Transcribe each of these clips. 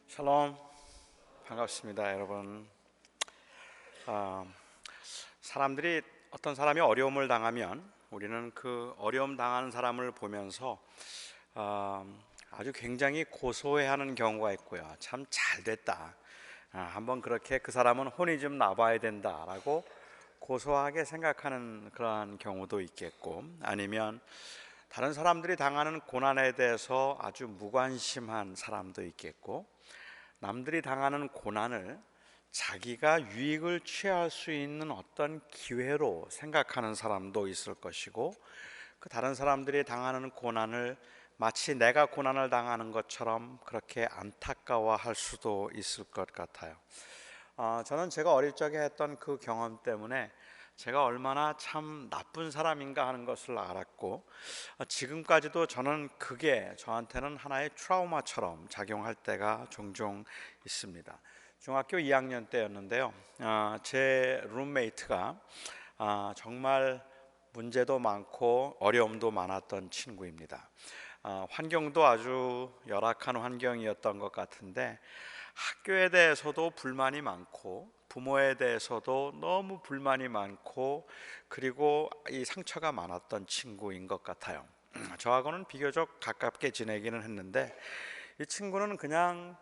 샬롬, 반갑습니다, 여러분. 아, 사람들이 어떤 사람이 어려움을 당하면 우리는 그 어려움 당하는 사람을 보면서 아주 굉장히 고소해하는 경우가 있고요. 참 잘됐다. 한번 그렇게 그 사람은 혼이 좀 나봐야 된다라고 고소하게 생각하는 그러한 경우도 있겠고, 아니면 다른 사람들이 당하는 고난에 대해서 아주 무관심한 사람도 있겠고, 남들이 당하는 고난을 자기가 유익을 취할 수 있는 어떤 기회로 생각하는 사람도 있을 것이고, 그 다른 사람들이 당하는 고난을 마치 내가 고난을 당하는 것처럼 그렇게 안타까워할 수도 있을 것 같아요. 저는 제가 어릴 적에 했던 그 경험 때문에 제가 얼마나 참 나쁜 사람인가 하는 것을 알았고, 지금까지도 저는 그게 저한테는 하나의 트라우마처럼 작용할 때가 종종 있습니다. 중학교 2학년 때였는데요. 제 룸메이트가 정말 문제도 많고 어려움도 많았던 친구입니다. 환경도 아주 열악한 환경이었던 것 같은데, 학교에 대해서도 불만이 많고 부모에 대해서도 너무 불만이 많고, 그리고 이 상처가 많았던 친구인 것 같아요. 저하고는 비교적 가깝게 지내기는 했는데, 이 친구는 그냥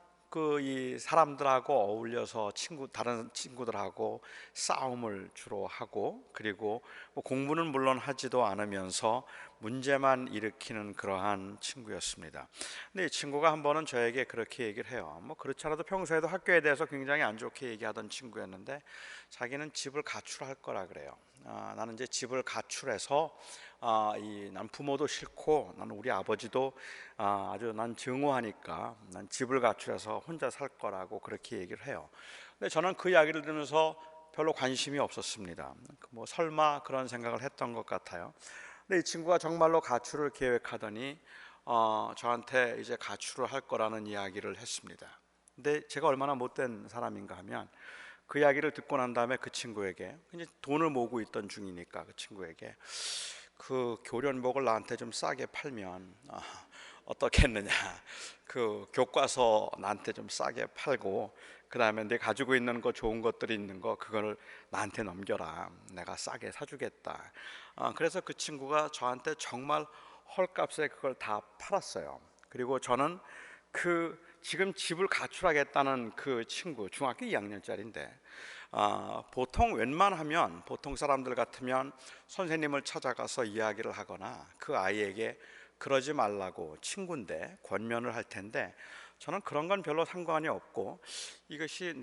이 사람들하고 어울려서 다른 친구들하고 싸움을 주로 하고, 그리고 뭐 공부는 물론 하지도 않으면서 문제만 일으키는 그러한 친구였습니다. 근데 이 친구가 한 번은 저에게 그렇게 얘기를 해요. 뭐 그렇지 않아도 평소에도 학교에 대해서 굉장히 안 좋게 얘기하던 친구였는데, 자기는 집을 가출할 거라 그래요. 나는 이제 집을 가출해서 난 부모도 싫고 난 우리 아버지도 아주 난 증오하니까 난 집을 가출해서 혼자 살 거라고 그렇게 얘기를 해요. 근데 저는 그 이야기를 들으면서 별로 관심이 없었습니다. 뭐 설마 그런 생각을 했던 것 같아요. 근데 이 친구가 정말로 가출을 계획하더니 저한테 이제 가출을 할 거라는 이야기를 했습니다. 근데 제가 얼마나 못된 사람인가 하면, 그 이야기를 듣고 난 다음에 그 친구에게, 이제 돈을 모으고 있던 중이니까 그 친구에게, 그 교련복을 나한테 좀 싸게 팔면 어떻겠느냐, 그 교과서 나한테 좀 싸게 팔고, 그 다음에 내 가지고 있는 거 좋은 것들이 있는 거 그거를 나한테 넘겨라, 내가 싸게 사주겠다. 그래서 그 친구가 저한테 정말 헐값에 그걸 다 팔았어요. 그리고 저는 지금 집을 가출하겠다는 그 친구, 중학교 2학년짜리인데, 보통 사람들 같으면 선생님을 찾아가서 이야기를 하거나 그 아이에게 그러지 말라고, 친구인데 권면을 할 텐데, 저는 그런 건 별로 상관이 없고, 이것이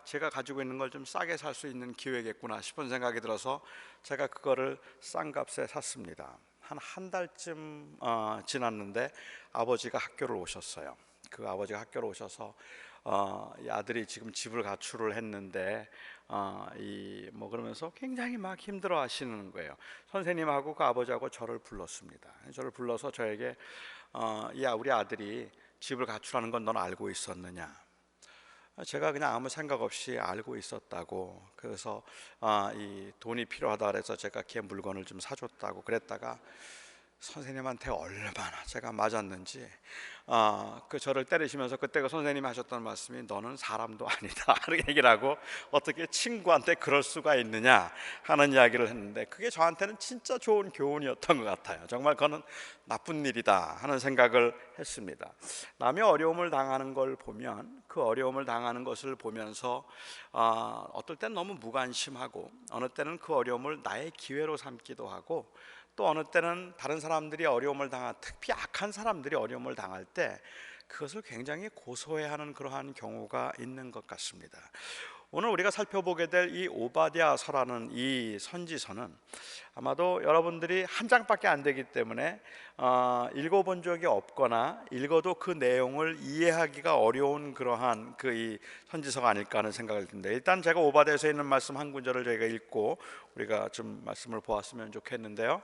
제가 가지고 있는 걸 좀 싸게 살 수 있는 기회겠구나 싶은 생각이 들어서 제가 그거를 싼 값에 샀습니다. 한 달쯤 지났는데 아버지가 학교를 오셨어요. 그 아버지가 학교로 오셔서 이 아들이 지금 집을 가출을 했는데 그러면서 굉장히 막 힘들어 하시는 거예요. 선생님하고 그 아버지하고 저를 불렀습니다. 저를 불러서 저에게 야, 우리 아들이 집을 가출하는 건 넌 알고 있었느냐? 제가 그냥 아무 생각 없이 알고 있었다고. 그래서 이 돈이 필요하다 그래서 제가 걔 물건을 좀 사줬다고 그랬다가, 선생님한테 얼마나 제가 맞았는지 그 저를 때리시면서 그때 그 선생님이 하셨던 말씀이, 너는 사람도 아니다 이렇게 얘기를 하고, 어떻게 친구한테 그럴 수가 있느냐 하는 이야기를 했는데, 그게 저한테는 진짜 좋은 교훈이었던 것 같아요. 정말 그거는 나쁜 일이다 하는 생각을 했습니다. 남이 어려움을 당하는 걸 보면, 그 어려움을 당하는 것을 보면서 어떨 땐 너무 무관심하고, 어느 때는 그 어려움을 나의 기회로 삼기도 하고, 또 어느 때는 다른 사람들이 특히 악한 사람들이 어려움을 당할 때 그것을 굉장히 고소해하는 그러한 경우가 있는 것 같습니다. 오늘 우리가 살펴보게 될 이 오바댜서라는 이 선지서는 아마도 여러분들이 한 장밖에 안 되기 때문에 읽어본 적이 없거나 읽어도 그 내용을 이해하기가 어려운 그러한 이 선지서가 아닐까 하는 생각을 듭니다. 일단 제가 오바댜서에 있는 말씀 한 구절을 저희가 읽고 우리가 좀 말씀을 보았으면 좋겠는데요.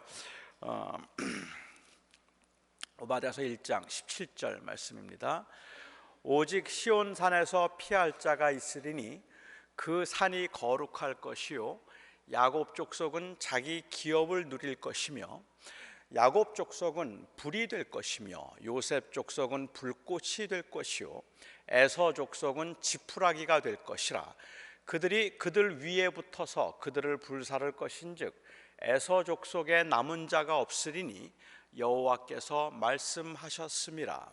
오바댜서 1장 17절 말씀입니다. 오직 시온 산에서 피할 자가 있으리니 그 산이 거룩할 것이요 야곱 족속은 자기 기업을 누릴 것이며, 야곱 족속은 불이 될 것이며 요셉 족속은 불꽃이 될 것이요 에서 족속은 지푸라기가 될 것이라. 그들이 그들 위에 붙어서 그들을 불사를 것인즉 에서 족속에 남은 자가 없으리니 여호와께서 말씀하셨음이라.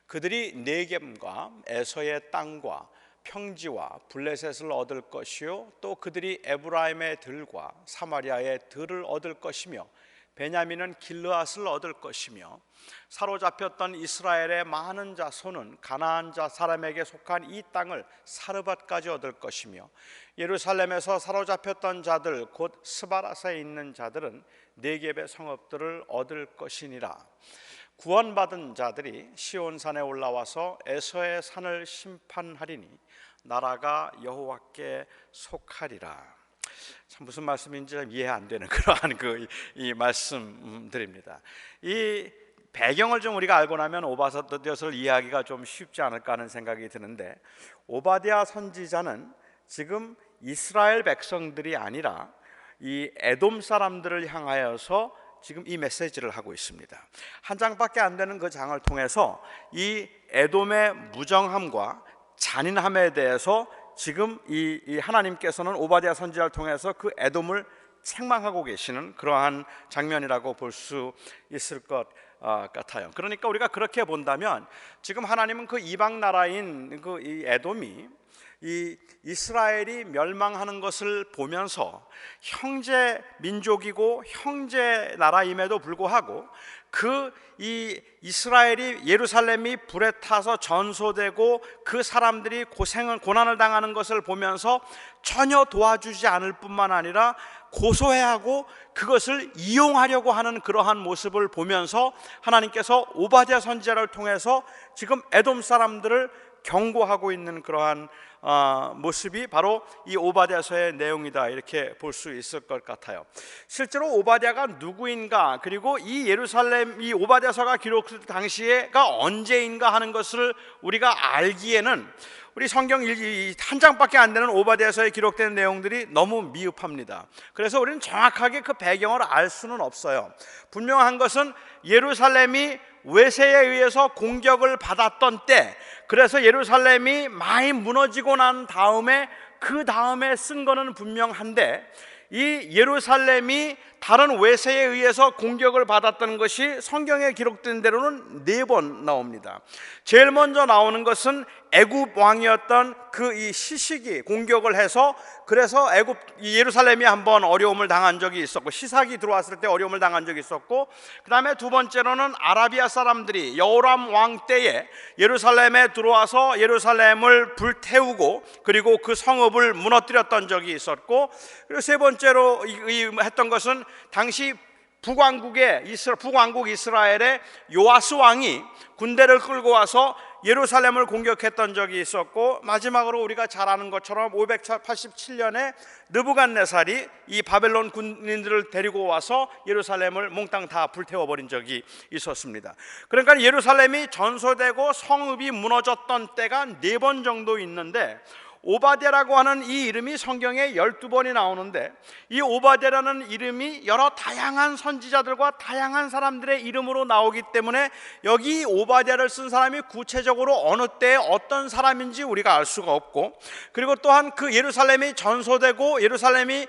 그들이 네겜과 에서의 땅과 평지와 블레셋을 얻을 것이요 또 그들이 에브라임의 들과 사마리아의 들을 얻을 것이며 베냐민은 길르앗을 얻을 것이며 사로잡혔던 이스라엘의 많은 자손은 가나안 자 사람에게 속한 이 땅을 사르밧까지 얻을 것이며 예루살렘에서 사로잡혔던 자들 곧 스바라사에 있는 자들은 네겝의 성읍들을 얻을 것이니라. 구원받은 자들이 시온산에 올라와서 에서의 산을 심판하리니 나라가 여호와께 속하리라. 참 무슨 말씀인지 이해 안 되는 그러한 이 말씀드립니다. 이 배경을 좀 우리가 알고 나면 오바댜서를 이해하기가 좀 쉽지 않을까 하는 생각이 드는데, 오바댜 선지자는 지금 이스라엘 백성들이 아니라 이 에돔 사람들을 향하여서 지금 이 메시지를 하고 있습니다. 한 장밖에 안 되는 그 장을 통해서 이 에돔의 무정함과 잔인함에 대해서 지금 이 하나님께서는 오바댜 선지자를 통해서 그 에돔을 책망하고 계시는 그러한 장면이라고 볼 수 있을 것 같아요. 그러니까 우리가 그렇게 본다면 지금 하나님은 그 이방 나라인 그 이 에돔이 이 이스라엘이 멸망하는 것을 보면서 형제 민족이고 형제 나라임에도 불구하고 그 이 이스라엘이 예루살렘이 불에 타서 전소되고 그 사람들이 고난을 당하는 것을 보면서 전혀 도와주지 않을 뿐만 아니라 고소해하고 그것을 이용하려고 하는 그러한 모습을 보면서 하나님께서 오바댜 선지자를 통해서 지금 에돔 사람들을 경고하고 있는 그러한 모습이 바로 이 오바댜서의 내용이다, 이렇게 볼 수 있을 것 같아요. 실제로 오바댜가 누구인가, 그리고 이 예루살렘 이 오바댜서가 기록될 당시에가 언제인가 하는 것을 우리가 알기에는 우리 성경 한 장밖에 안 되는 오바댜서에 기록된 내용들이 너무 미흡합니다. 그래서 우리는 정확하게 그 배경을 알 수는 없어요. 분명한 것은 예루살렘이 외세에 의해서 공격을 받았던 때, 그래서 예루살렘이 많이 무너지고 난 다음에 그 다음에 쓴 거는 분명한데, 이 예루살렘이 다른 외세에 의해서 공격을 받았던 것이 성경에 기록된 대로는 4번 나옵니다. 제일 먼저 나오는 것은 애굽 왕이었던 그 이 시식이 공격을 해서, 그래서 예루살렘이 한번 어려움을 당한 적이 있었고, 시삭이 들어왔을 때 어려움을 당한 적이 있었고, 그 다음에 두 번째로는 아라비아 사람들이 여호람 왕 때에 예루살렘에 들어와서 예루살렘을 불태우고 그리고 그 성읍을 무너뜨렸던 적이 있었고, 그리고 세 번째로 했던 것은 당시 북왕국 이스라엘의 요아스 왕이 군대를 끌고 와서 예루살렘을 공격했던 적이 있었고, 마지막으로 우리가 잘 아는 것처럼 587년에 느부갓네살이 이 바벨론 군인들을 데리고 와서 예루살렘을 몽땅 다 불태워버린 적이 있었습니다. 그러니까 예루살렘이 전소되고 성읍이 무너졌던 때가 4번 정도 있는데, 오바댜라고 하는 이 이름이 성경에 12번이 나오는데, 이 오바댜라는 이름이 여러 다양한 선지자들과 다양한 사람들의 이름으로 나오기 때문에 여기 오바댜를 쓴 사람이 구체적으로 어느 때에 어떤 사람인지 우리가 알 수가 없고, 그리고 또한 그 예루살렘이 전소되고 예루살렘이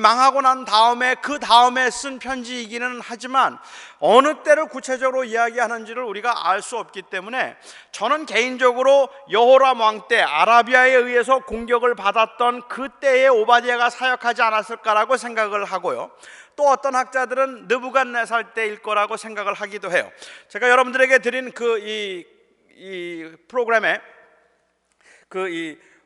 망하고 난 다음에 그 다음에 쓴 편지이기는 하지만 어느 때를 구체적으로 이야기하는지를 우리가 알 수 없기 때문에, 저는 개인적으로 여호람 왕 때 아라비아에 의해서 공격을 받았던 그때에 오바댜가 사역하지 않았을까라고 생각을 하고요, 또 어떤 학자들은 느부갓네살 때일 거라고 생각을 하기도 해요. 제가 여러분들에게 드린 이 프로그램에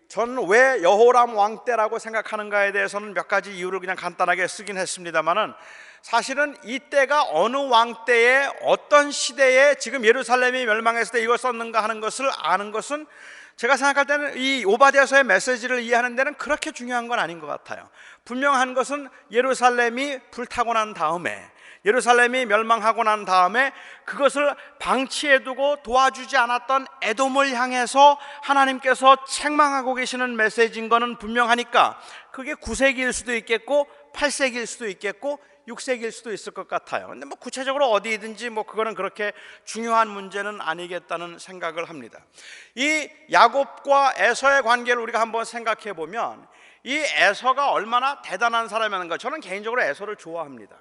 저는 왜 여호람 왕 때라고 생각하는가에 대해서는 몇 가지 이유를 그냥 간단하게 쓰긴 했습니다만은, 사실은 이때가 어느 왕 때에 어떤 시대에 지금 예루살렘이 멸망했을 때 이걸 썼는가 하는 것을 아는 것은 제가 생각할 때는 이 오바댜서의 메시지를 이해하는 데는 그렇게 중요한 건 아닌 것 같아요. 분명한 것은 예루살렘이 불타고 난 다음에, 예루살렘이 멸망하고 난 다음에 그것을 방치해두고 도와주지 않았던 에돔을 향해서 하나님께서 책망하고 계시는 메시지인 것은 분명하니까, 그게 9세기일 수도 있겠고 8세기일 수도 있겠고 육색일 수도 있을 것 같아요. 근데 뭐 구체적으로 어디든지 뭐 그거는 그렇게 중요한 문제는 아니겠다는 생각을 합니다. 이 야곱과 에서의 관계를 우리가 한번 생각해 보면 이 에서가 얼마나 대단한 사람이었는가. 저는 개인적으로 에서를 좋아합니다.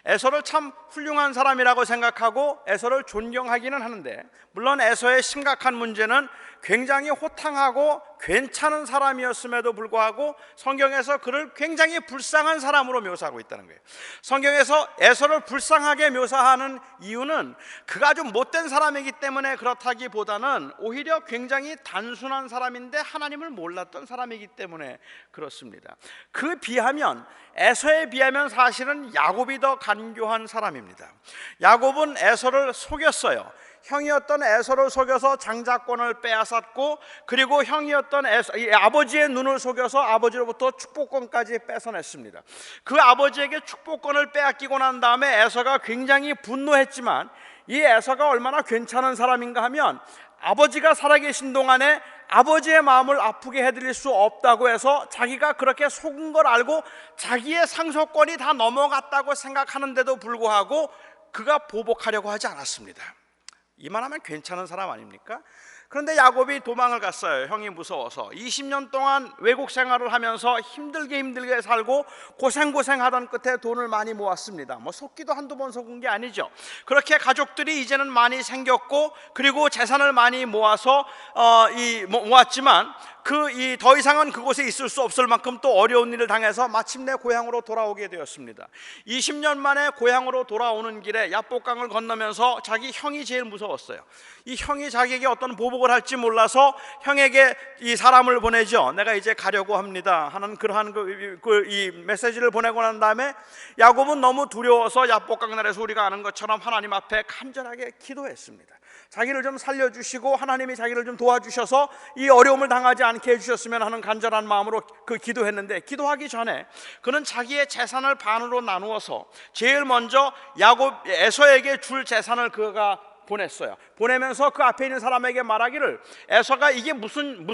에서를 참 훌륭한 사람이라고 생각하고 에서를 존경하기는 하는데, 물론 에서의 심각한 문제는 굉장히 호탕하고 괜찮은 사람이었음에도 불구하고 성경에서 그를 굉장히 불쌍한 사람으로 묘사하고 있다는 거예요. 성경에서 에서를 불쌍하게 묘사하는 이유는 그가 아주 못된 사람이기 때문에 그렇다기보다는 오히려 굉장히 단순한 사람인데 하나님을 몰랐던 사람이기 때문에 그렇습니다. 그 비하면, 에서에 비하면 사실은 야곱이 더 간교한 사람입니다. 야곱은 에서를 속였어요. 형이었던 에서를 속여서 장자권을 빼앗았고, 그리고 형이었던 아버지의 눈을 속여서 아버지로부터 축복권까지 뺏어냈습니다. 그 아버지에게 축복권을 빼앗기고 난 다음에 에서가 굉장히 분노했지만, 이 에서가 얼마나 괜찮은 사람인가 하면 아버지가 살아계신 동안에 아버지의 마음을 아프게 해드릴 수 없다고 해서 자기가 그렇게 속은 걸 알고 자기의 상속권이 다 넘어갔다고 생각하는데도 불구하고 그가 보복하려고 하지 않았습니다. 이만하면 괜찮은 사람 아닙니까? 그런데 야곱이 도망을 갔어요. 형이 무서워서. 20년 동안 외국 생활을 하면서 힘들게 살고 고생하던 끝에 돈을 많이 모았습니다. 뭐 속기도 한두 번 속은 게 아니죠. 그렇게 가족들이 이제는 많이 생겼고, 그리고 재산을 많이 모아서 모았지만 더 이상은 그곳에 있을 수 없을 만큼 또 어려운 일을 당해서 마침내 고향으로 돌아오게 되었습니다. 20년 만에 고향으로 돌아오는 길에 야복강을 건너면서 자기 형이 제일 무서웠어요. 이 형이 자기에게 어떤 보복을 할지 몰라서 형에게 이 사람을 보내죠. 내가 이제 가려고 합니다 하는 그러한 이 메시지를 보내고 난 다음에 야곱은 너무 두려워서 야복강날에서 우리가 아는 것처럼 하나님 앞에 간절하게 기도했습니다. 자기를 좀 살려주시고 하나님이 자기를 좀 도와주셔서 이 어려움을 당하지 않게 해주셨으면 하는 간절한 마음으로 기도했는데, 기도하기 전에 그는 자기의 재산을 반으로 나누어서 제일 먼저 에서에게 줄 재산을 그가 보냈어요. 보내면서 그 앞에 있는 사람에게 말하기를, 에서가 이게 무슨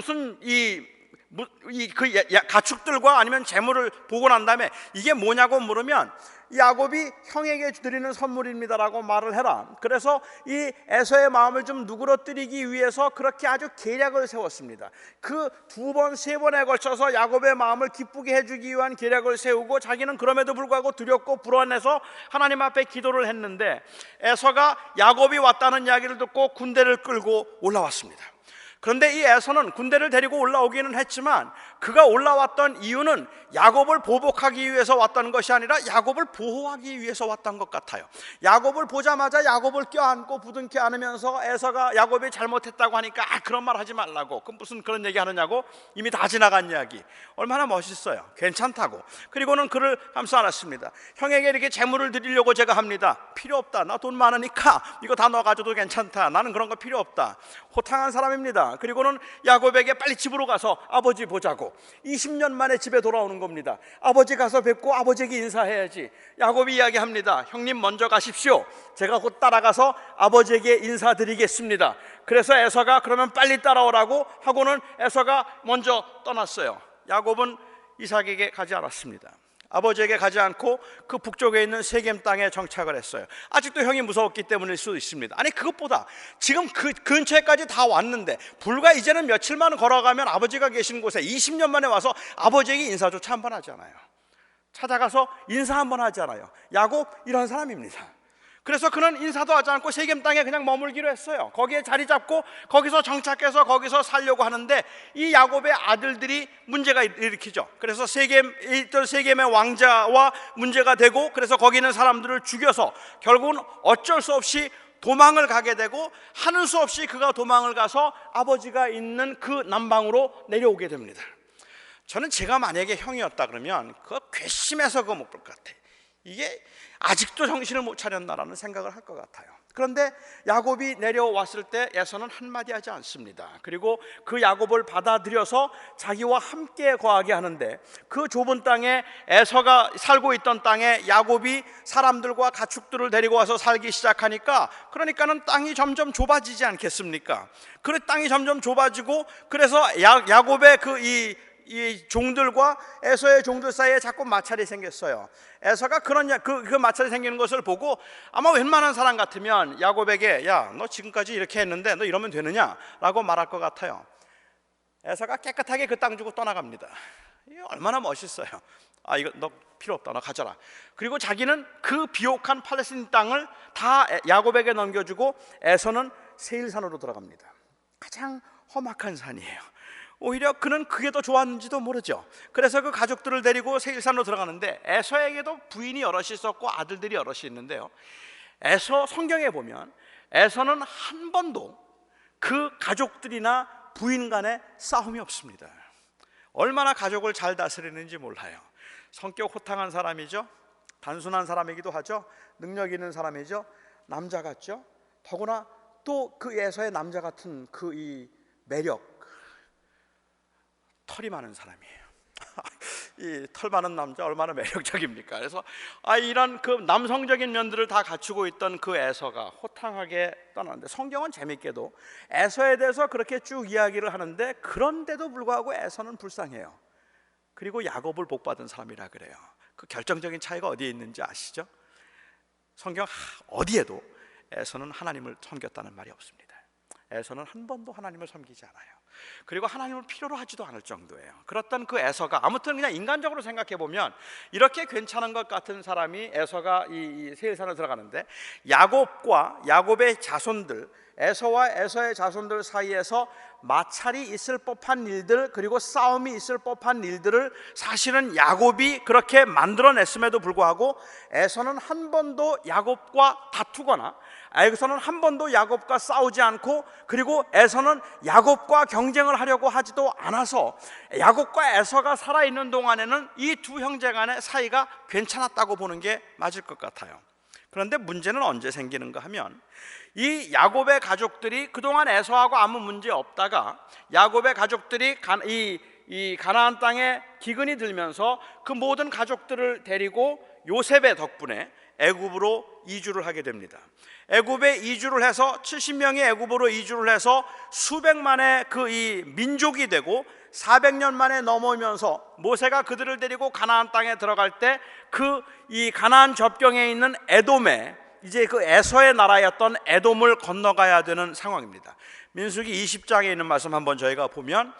가축들과 아니면 재물을 보고 난 다음에 이게 뭐냐고 물으면 야곱이 형에게 드리는 선물입니다라고 말을 해라. 그래서 이 에서의 마음을 좀 누그러뜨리기 위해서 그렇게 아주 계략을 세웠습니다. 그 두 번, 세 번에 걸쳐서 야곱의 마음을 기쁘게 해주기 위한 계략을 세우고, 자기는 그럼에도 불구하고 두렵고 불안해서 하나님 앞에 기도를 했는데, 에서가 야곱이 왔다는 이야기를 듣고 군대를 끌고 올라왔습니다. 그런데 이 에서는 군대를 데리고 올라오기는 했지만 그가 올라왔던 이유는 야곱을 보복하기 위해서 왔던 것이 아니라 야곱을 보호하기 위해서 왔던 것 같아요. 야곱을 보자마자 야곱을 껴안고 부둥켜 안으면서 에서가 야곱이 잘못했다고 하니까 그런 말 하지 말라고, 그 무슨 그런 얘기 하느냐고, 이미 다 지나간 이야기. 얼마나 멋있어요. 괜찮다고. 그리고는 그를 감싸 안았습니다. 형에게 이렇게 재물을 드리려고 제가 합니다. 필요 없다. 나 돈 많으니까 이거 다 너 가져도 괜찮다. 나는 그런 거 필요 없다. 호탕한 사람입니다. 그리고는 야곱에게 빨리 집으로 가서 아버지 보자고. 20년 만에 집에 돌아오는 겁니다. 아버지 가서 뵙고 아버지에게 인사해야지. 야곱이 이야기합니다. 형님 먼저 가십시오. 제가 곧 따라가서 아버지에게 인사드리겠습니다. 그래서 에서가 그러면 빨리 따라오라고 하고는 에서가 먼저 떠났어요. 야곱은 이삭에게 가지 않았습니다. 아버지에게 가지 않고 그 북쪽에 있는 세겜 땅에 정착을 했어요. 아직도 형이 무서웠기 때문일 수도 있습니다. 아니, 그것보다 지금 그 근처에까지 다 왔는데 불과 이제는 며칠만 걸어가면 아버지가 계신 곳에 20년 만에 와서 아버지에게 인사조차 한번 하지 않아요. 찾아가서 인사 한번 하지 않아요. 야곱 이런 사람입니다. 그래서 그는 인사도 하지 않고 세겜 땅에 그냥 머물기로 했어요. 거기에 자리 잡고 거기서 정착해서 거기서 살려고 하는데 이 야곱의 아들들이 문제가 일으키죠. 그래서 세겜의 왕자와 문제가 되고, 그래서 거기 있는 사람들을 죽여서 결국은 어쩔 수 없이 도망을 가게 되고, 하는 수 없이 그가 도망을 가서 아버지가 있는 그 남방으로 내려오게 됩니다. 저는 제가 만약에 형이었다 그러면 그거 괘씸해서 그거 못 볼 것 같아요. 이게 아직도 정신을 못 차렸나라는 생각을 할 것 같아요. 그런데 야곱이 내려왔을 때 에서는 한마디 하지 않습니다. 그리고 그 야곱을 받아들여서 자기와 함께 거하게 하는데, 그 좁은 땅에, 에서가 살고 있던 땅에 야곱이 사람들과 가축들을 데리고 와서 살기 시작하니까, 그러니까는 땅이 점점 좁아지지 않겠습니까? 그 땅이 점점 좁아지고, 그래서 야곱의 이 종들과 에서의 종들 사이에 자꾸 마찰이 생겼어요. 에서가 그 마찰이 생기는 것을 보고 아마 웬만한 사람 같으면 야곱에게 야, 너 지금까지 이렇게 했는데 너 이러면 되느냐라고 말할 것 같아요. 에서가 깨끗하게 그 땅 주고 떠나갑니다. 이게 얼마나 멋있어요. 이거 너 필요 없다, 너 가져라. 그리고 자기는 그 비옥한 팔레스틴 땅을 다 야곱에게 넘겨주고 에서는 세일산으로 들어갑니다. 가장 험악한 산이에요. 오히려 그는 그게 더 좋았는지도 모르죠. 그래서 그 가족들을 데리고 세일산으로 들어가는데 에서에게도 부인이 여럿이 있었고 아들들이 여럿이 있는데요, 에서 성경에 보면 에서는 한 번도 그 가족들이나 부인 간에 싸움이 없습니다. 얼마나 가족을 잘 다스리는지 몰라요. 성격 호탕한 사람이죠. 단순한 사람이기도 하죠. 능력 있는 사람이죠. 남자 같죠. 더구나 또 그 에서의 남자 같은 그 이 매력, 털이 많은 사람이에요. 이 털 많은 남자 얼마나 매력적입니까? 그래서 이런 그 남성적인 면들을 다 갖추고 있던 그 에서가 호탕하게 떠나는데, 성경은 재밌게도 에서에 대해서 그렇게 쭉 이야기를 하는데 그런데도 불구하고 에서는 불쌍해요. 그리고 야곱을 복받은 사람이라 그래요. 그 결정적인 차이가 어디에 있는지 아시죠? 성경 어디에도 에서는 하나님을 섬겼다는 말이 없습니다. 에서는 한 번도 하나님을 섬기지 않아요. 그리고 하나님을 필요로 하지도 않을 정도예요. 그렇던 그 에서가, 아무튼 그냥 인간적으로 생각해 보면 이렇게 괜찮은 것 같은 사람이 에서가 이 세일산을 들어가는데, 야곱과 야곱의 자손들, 에서와 에서의 자손들 사이에서 마찰이 있을 법한 일들, 그리고 싸움이 있을 법한 일들을 사실은 야곱이 그렇게 만들어냈음에도 불구하고 에서는 한 번도 야곱과 다투거나 에서는 한 번도 야곱과 싸우지 않고, 그리고 에서는 야곱과 경쟁을 하려고 하지도 않아서 야곱과 에서가 살아있는 동안에는 이 두 형제 간의 사이가 괜찮았다고 보는 게 맞을 것 같아요. 그런데 문제는 언제 생기는가 하면, 이 야곱의 가족들이 그동안 에서하고 아무 문제 없다가 야곱의 가족들이 이 가나안 땅에 기근이 들면서 그 모든 가족들을 데리고 요셉의 덕분에 애굽으로 이주를 하게 됩니다. 애굽에 이주를 해서 70명이 애굽으로 이주를 해서 수백만의 그 이 민족이 되고 400년 만에 넘어오면서 모세가 그들을 데리고 가나안 땅에 들어갈 때 그 이 가나안 접경에 있는 에돔에, 이제 그 에서의 나라였던 에돔을 건너가야 되는 상황입니다. 민수기 20장에 있는 말씀 한번 저희가 보면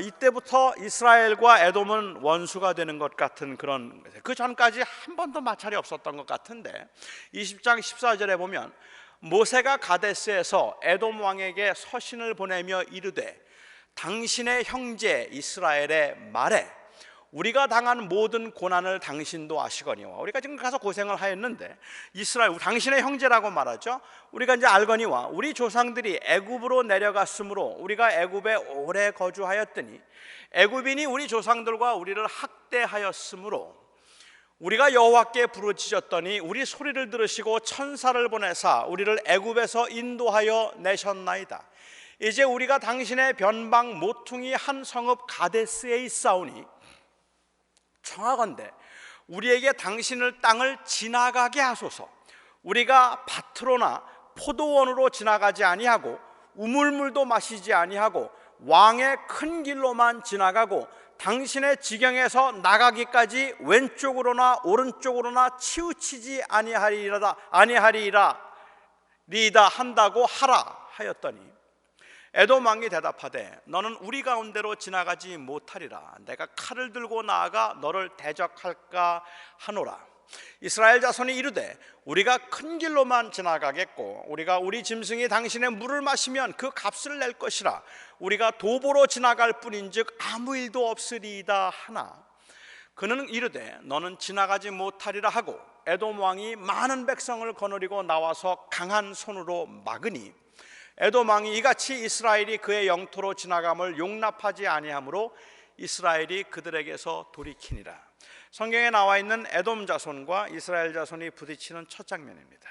이때부터 이스라엘과 에돔은 원수가 되는 것 같은 그런, 그 전까지 한 번도 마찰이 없었던 것 같은데 20장 14절에 보면 모세가 가데스에서 에돔 왕에게 서신을 보내며 이르되 당신의 형제 이스라엘의 말에 우리가 당한 모든 고난을 당신도 아시거니와, 우리가 지금 가서 고생을 하였는데 이스라엘, 당신의 형제라고 말하죠. 우리가 이제 알거니와 우리 조상들이 애굽으로 내려갔으므로 우리가 애굽에 오래 거주하였더니 애굽인이 우리 조상들과 우리를 학대하였으므로 우리가 여호와께 부르짖었더니 우리 소리를 들으시고 천사를 보내사 우리를 애굽에서 인도하여 내셨나이다. 이제 우리가 당신의 변방 모퉁이 한 성읍 가데스에 있사오니 청하건대 우리에게 당신의 땅을 지나가게 하소서. 우리가 밭으로나 포도원으로 지나가지 아니하고 우물물도 마시지 아니하고 왕의 큰 길로만 지나가고 당신의 지경에서 나가기까지 왼쪽으로나 오른쪽으로나 치우치지 아니하리이다 한다고 하라 하였더니 에돔 왕이 대답하되 너는 우리 가운데로 지나가지 못하리라. 내가 칼을 들고 나아가 너를 대적할까 하노라. 이스라엘 자손이 이르되 우리가 큰 길로만 지나가겠고 우리가 우리 짐승이 당신의 물을 마시면 그 값을 낼 것이라. 우리가 도보로 지나갈 뿐인즉 아무 일도 없으리이다 하나. 그는 이르되 너는 지나가지 못하리라 하고 에돔 왕이 많은 백성을 거느리고 나와서 강한 손으로 막으니 에돔 왕이 이같이 이스라엘이 그의 영토로 지나감을 용납하지 아니하므로 이스라엘이 그들에게서 돌이키니라. 성경에 나와 있는 에돔 자손과 이스라엘 자손이 부딪히는 첫 장면입니다.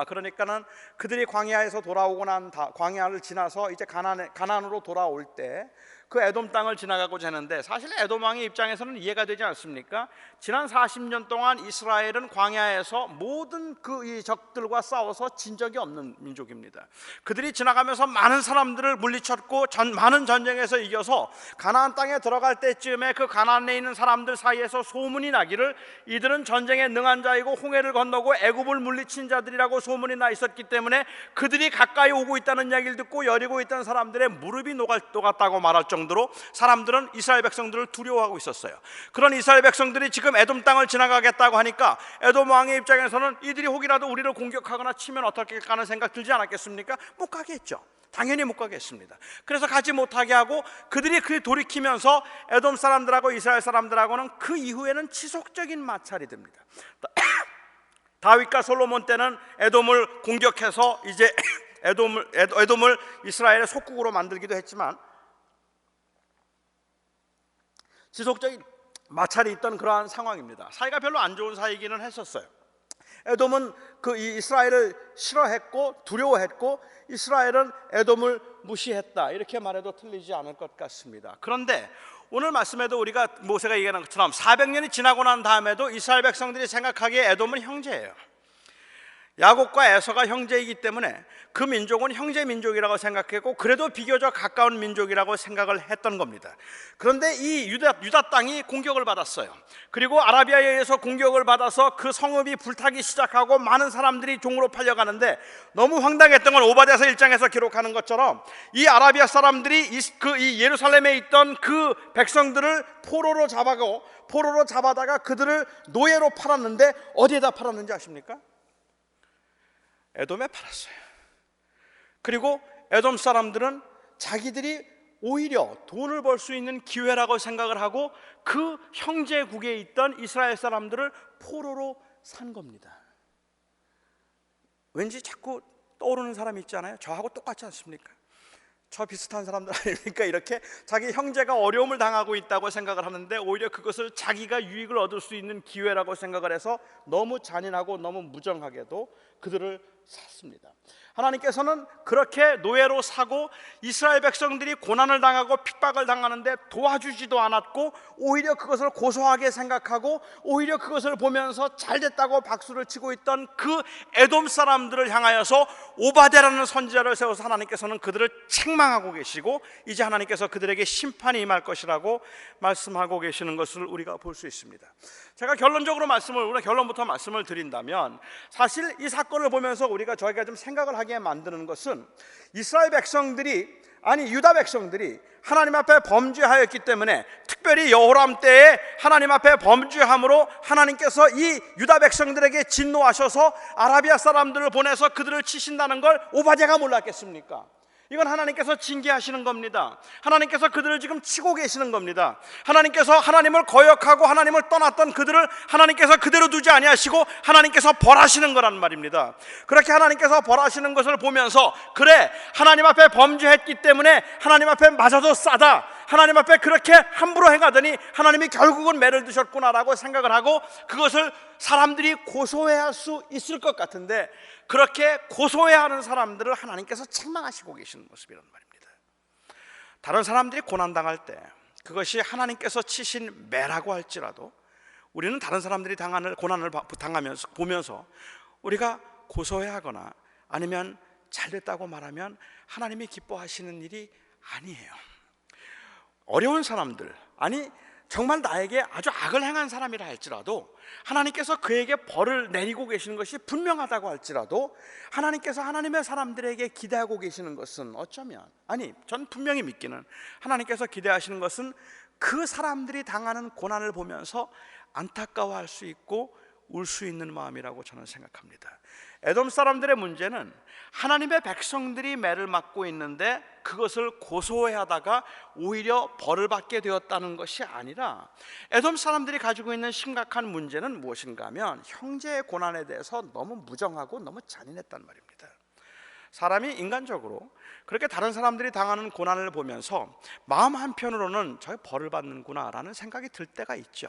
그러니까는 그들이 광야에서 돌아오고 난 광야를 지나서 이제 가나안으로 돌아올 때 그 에돔 땅을 지나가고자 하는데, 사실 에돔 왕의 입장에서는 이해가 되지 않습니까? 지난 40년 동안 이스라엘은 광야에서 모든 이 적들과 싸워서 진 적이 없는 민족입니다. 그들이 지나가면서 많은 사람들을 물리쳤고 많은 전쟁에서 이겨서 가나안 땅에 들어갈 때쯤에 그 가나안에 있는 사람들 사이에서 소문이 나기를 이들은 전쟁에 능한 자이고 홍해를 건너고 애굽을 물리친 자들이라고 소문이 나 있었기 때문에 그들이 가까이 오고 있다는 이야기를 듣고 여리고 있던 사람들의 무릎이 녹았다고 말할 정도로 사람들은 이스라엘 백성들을 두려워하고 있었어요. 그런 이스라엘 백성들이 지금 에돔 땅을 지나가겠다고 하니까 에돔 왕의 입장에서는 이들이 혹이라도 우리를 공격하거나 치면 어떻게 하는 생각 들지 않았겠습니까? 못 가겠죠. 당연히 못 가겠습니다. 그래서 가지 못하게 하고 그들이 돌이키면서 에돔 사람들하고 이스라엘 사람들하고는 그 이후에는 지속적인 마찰이 됩니다. 다윗과 솔로몬 때는 에돔을 공격해서 이제 에돔을 이스라엘의 속국으로 만들기도 했지만 지속적인 마찰이 있던 그러한 상황입니다. 사이가 별로 안 좋은 사이기는 했었어요. 에돔은 이 이스라엘을 싫어했고 두려워했고 이스라엘은 에돔을 무시했다, 이렇게 말해도 틀리지 않을 것 같습니다. 그런데 오늘 말씀에도 우리가 모세가 얘기하는 것처럼 400년이 지나고 난 다음에도 이스라엘 백성들이 생각하기에 에돔은 형제예요. 야곱과 에서가 형제이기 때문에 그 민족은 형제 민족이라고 생각했고 그래도 비교적 가까운 민족이라고 생각을 했던 겁니다. 그런데 이 유다 땅이 공격을 받았어요. 그리고 아라비아에 의해서 공격을 받아서 그 성읍이 불타기 시작하고 많은 사람들이 종으로 팔려가는데, 너무 황당했던 건 오바댜서 1장에서 기록하는 것처럼 이 아라비아 사람들이 이 예루살렘에 있던 그 백성들을 포로로 잡아다가 그들을 노예로 팔았는데 어디에다 팔았는지 아십니까? 에돔에 팔았어요. 그리고 에돔 사람들은 자기들이 오히려 돈을 벌 수 있는 기회라고 생각을 하고 그 형제국에 있던 이스라엘 사람들을 포로로 산 겁니다. 왠지 자꾸 떠오르는 사람이 있잖아요. 저하고 똑같지 않습니까? 저 비슷한 사람들 아닙니까? 이렇게 자기 형제가 어려움을 당하고 있다고 생각을 하는데 오히려 그것을 자기가 유익을 얻을 수 있는 기회라고 생각을 해서 너무 잔인하고 너무 무정하게도 그들을 샀습니다. 하나님께서는 그렇게 노예로 사고 이스라엘 백성들이 고난을 당하고 핍박을 당하는데 도와주지도 않았고 오히려 그것을 고소하게 생각하고 오히려 그것을 보면서 잘됐다고 박수를 치고 있던 그 에돔 사람들을 향하여서 오바댜라는 선지자를 세워서 하나님께서는 그들을 책망하고 계시고 이제 하나님께서 그들에게 심판이 임할 것이라고 말씀하고 계시는 것을 우리가 볼 수 있습니다. 제가 결론부터 말씀을 드린다면, 사실 이 사건을 보면서 저희가 좀 생각을 하게 만드는 것은 유다 백성들이 하나님 앞에 범죄하였기 때문에, 특별히 여호람 때에 하나님 앞에 범죄함으로 하나님께서 이 유다 백성들에게 진노하셔서 아라비아 사람들을 보내서 그들을 치신다는 걸 오바댜가 몰랐겠습니까? 이건 하나님께서 징계하시는 겁니다. 하나님께서 그들을 지금 치고 계시는 겁니다. 하나님께서 하나님을 거역하고 하나님을 떠났던 그들을 하나님께서 그대로 두지 아니하시고 하나님께서 벌하시는 거란 말입니다. 그렇게 하나님께서 벌하시는 것을 보면서, 그래, 하나님 앞에 범죄했기 때문에 하나님 앞에 맞아도 싸다, 하나님 앞에 그렇게 함부로 행하더니 하나님이 결국은 매를 드셨구나라고 생각을 하고 그것을 사람들이 고소해야 할 수 있을 것 같은데, 그렇게 고소해야 하는 사람들을 하나님께서 책망하시고 계시는 모습이란 말입니다. 다른 사람들이 고난당할 때 그것이 하나님께서 치신 매라고 할지라도 우리는 다른 사람들이 당하는 고난을 보면서 우리가 고소해하거나 아니면 잘됐다고 말하면 하나님이 기뻐하시는 일이 아니에요. 어려운 사람들, 정말 나에게 아주 악을 행한 사람이라 할지라도 하나님께서 그에게 벌을 내리고 계시는 것이 분명하다고 할지라도 하나님께서 하나님의 사람들에게 기대하고 계시는 것은 어쩌면, 전 분명히 믿기는, 하나님께서 기대하시는 것은 그 사람들이 당하는 고난을 보면서 안타까워할 수 있고 울 수 있는 마음이라고 저는 생각합니다. 에돔 사람들의 문제는 하나님의 백성들이 매를 맞고 있는데 그것을 고소해하다가 오히려 벌을 받게 되었다는 것이 아니라, 에돔 사람들이 가지고 있는 심각한 문제는 무엇인가 하면 형제의 고난에 대해서 너무 무정하고 너무 잔인했단 말입니다. 사람이 인간적으로 그렇게 다른 사람들이 당하는 고난을 보면서 마음 한편으로는 저 벌을 받는구나 라는 생각이 들 때가 있죠.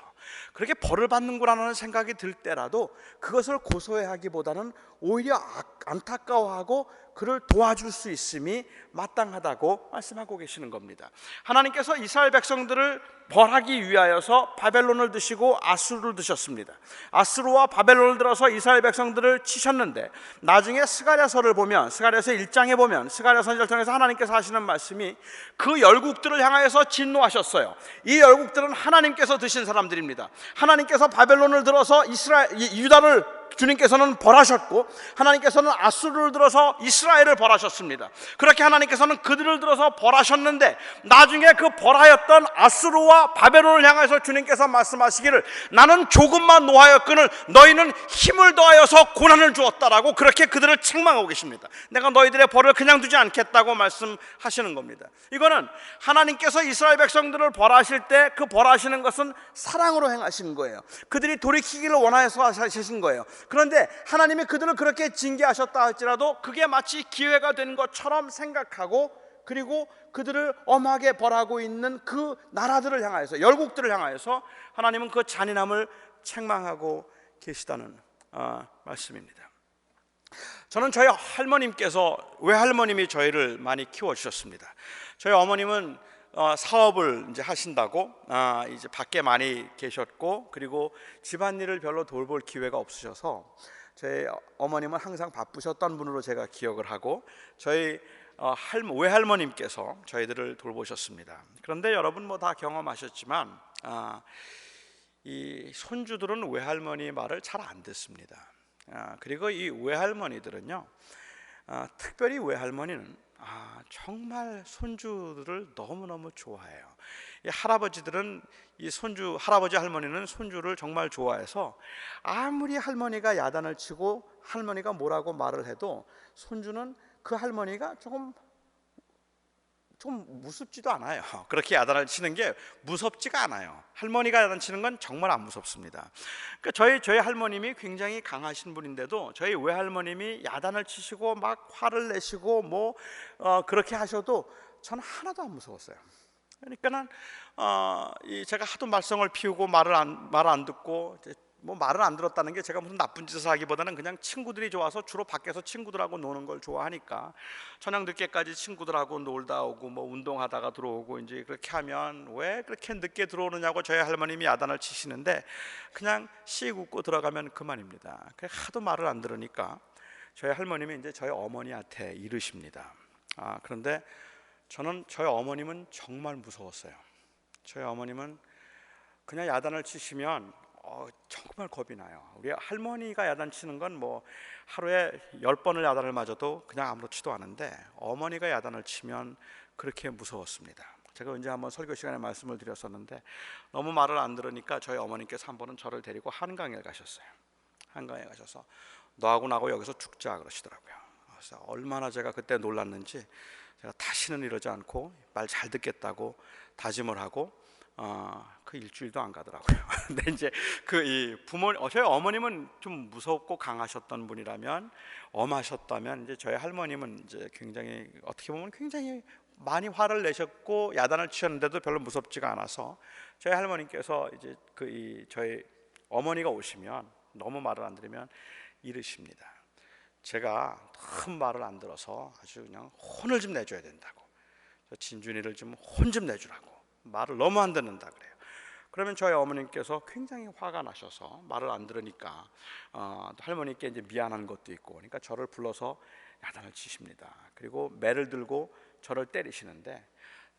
그렇게 벌을 받는구나 라는 생각이 들 때라도 그것을 고소해하기보다는 오히려 안타까워하고 그를 도와줄 수 있음이 마땅하다고 말씀하고 계시는 겁니다. 하나님께서 이스라엘 백성들을 벌하기 위하여서 바벨론을 드시고 아수르를 드셨습니다. 아수르와 바벨론을 들어서 이스라엘 백성들을 치셨는데, 나중에 스가랴서를 보면, 스가랴서 1장에 보면 스가랴 선지자를 통해서 하나님께서 하시는 말씀이 그 열국들을 향하여서 진노하셨어요. 이 열국들은 하나님께서 드신 사람들입니다. 하나님께서 바벨론을 들어서 유다를 주님께서는 벌하셨고, 하나님께서는 아수르를 들어서 이스라엘을 벌하셨습니다. 그렇게 하나님께서는 그들을 들어서 벌하셨는데, 나중에 그 벌하였던 아수르와 바벨론을 향해서 주님께서 말씀하시기를 나는 조금만 노하였거늘 너희는 힘을 더하여서 고난을 주었다라고 그렇게 그들을 책망하고 계십니다. 내가 너희들의 벌을 그냥 두지 않겠다고 말씀하시는 겁니다. 이거는 하나님께서 이스라엘 백성들을 벌하실 때 그 벌하시는 것은 사랑으로 행하신 거예요. 그들이 돌이키기를 원하여서 하신 거예요. 그런데 하나님이 그들을 그렇게 징계하셨다 할지라도 그게 마치 기회가 된 것처럼 생각하고, 그리고 그들을 엄하게 벌하고 있는 그 나라들을 향하여서, 열국들을 향하여서 하나님은 그 잔인함을 책망하고 계시다는 말씀입니다. 저는 저희 할머님께서, 외할머님이 저희를 많이 키워주셨습니다. 저희 어머님은 사업을 이제 하신다고 이제 밖에 많이 계셨고, 그리고 집안일을 별로 돌볼 기회가 없으셔서 저희 어머님은 항상 바쁘셨던 분으로 제가 기억을 하고, 저희 외할머님께서 저희들을 돌보셨습니다. 그런데 여러분 뭐 다 경험하셨지만 이 손주들은 외할머니 말을 잘 안 듣습니다. 그리고 이 외할머니들은요, 특별히 외할머니는 정말 손주들을 너무너무 좋아해요. 이 할아버지들은 이 손주, 할아버지 할머니는 손주를 정말 좋아해서 아무리 할머니가 야단을 치고 할머니가 뭐라고 말을 해도 손주는 그 할머니가 조금 무섭지도 않아요. 그렇게 야단을 치는 게 무섭지가 않아요. 할머니가 야단 치는 건 정말 안 무섭습니다. 그러니까 저희 할머님이 굉장히 강하신 분인데도 저희 외할머님이 야단을 치시고 막 화를 내시고 뭐 그렇게 하셔도 저는 하나도 안 무서웠어요. 그러니까는 제가 하도 말썽을 피우고 말을 안 듣고, 뭐 말을 안 들었다는 게 제가 무슨 나쁜 짓을 하기보다는 그냥 친구들이 좋아서 주로 밖에서 친구들하고 노는 걸 좋아하니까 저녁 늦게까지 친구들하고 놀다 오고 뭐 운동하다가 들어오고, 이제 그렇게 하면 왜 그렇게 늦게 들어오느냐고 저희 할머님이 야단을 치시는데 그냥 씩 웃고 들어가면 그만입니다. 하도 말을 안 들으니까 저희 할머님이 이제 저희 어머니한테 이르십니다. 그런데 저는 저희 어머님은 정말 무서웠어요. 저희 어머님은 그냥 야단을 치시면 정말 겁이 나요. 우리 할머니가 야단치는 건 뭐 하루에 10번을 야단을 맞아도 그냥 아무렇지도 않은데, 어머니가 야단을 치면 그렇게 무서웠습니다. 제가 언제 한번 설교 시간에 말씀을 드렸었는데, 너무 말을 안 들으니까 저희 어머니께서 한 번은 저를 데리고 한강에 가셨어요. 한강에 가셔서 너하고 나하고 여기서 죽자 그러시더라고요. 그래서 얼마나 제가 그때 놀랐는지, 제가 다시는 이러지 않고 말 잘 듣겠다고 다짐을 하고 그 일주일도 안 가더라고요. 근데 이제 저희 어머님은 좀 무섭고 강하셨던 분이라면, 엄하셨다면, 이제 저희 할머님은 이제 굉장히, 어떻게 보면 굉장히 많이 화를 내셨고 야단을 치셨는데도 별로 무섭지가 않아서, 저희 할머니께서 이제 저희 어머니가 오시면 너무 말을 안 들으면 이르십니다. 제가 너무 말을 안 들어서 아주 그냥 혼을 좀 내줘야 된다고, 진준이를 좀 혼 좀 내주라고, 말을 너무 안 듣는다 그래요. 그러면 저희 어머님께서 굉장히 화가 나셔서 말을 안 들으니까 할머니께 이제 미안한 것도 있고, 그러니까 저를 불러서 야단을 치십니다. 그리고 매를 들고 저를 때리시는데,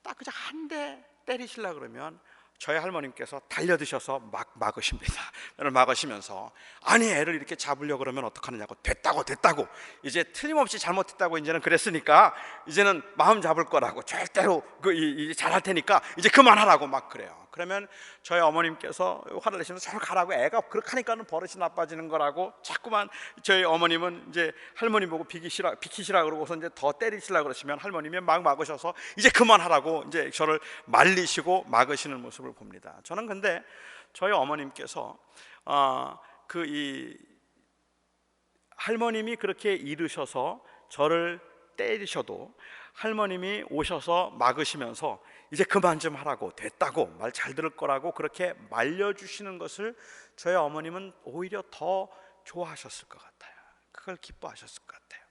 딱 그저 한 대 때리시려 그러면 저희 할머님께서 달려드셔서 막으십니다. 저를 막으시면서, 아니 애를 이렇게 잡으려고 그러면 어떡하느냐고, 됐다고 이제 틀림없이 잘못했다고 이제는 그랬으니까 이제는 마음 잡을 거라고, 절대로 잘할 테니까 이제 그만하라고 막 그래요. 그러면 저희 어머님께서 화를 내시면서 저를 가라고, 애가 그렇게 하니까는 버릇이 나빠지는 거라고 자꾸만 저희 어머님은 이제 할머니 보고 비키시라 그러고서 이제 더 때리시라 그러시면 할머님이 막 막으셔서 이제 그만하라고 이제 저를 말리시고 막으시는 모습을 봅니다. 저는 근데 저희 어머님께서 할머님이 그렇게 이르셔서 저를 때리셔도 할머님이 오셔서 막으시면서 이제 그만 좀 하라고, 됐다고, 말 잘 들을 거라고 그렇게 말려주시는 것을 저희 어머님은 오히려 더 좋아하셨을 것 같아요. 그걸 기뻐하셨을 것 같아요.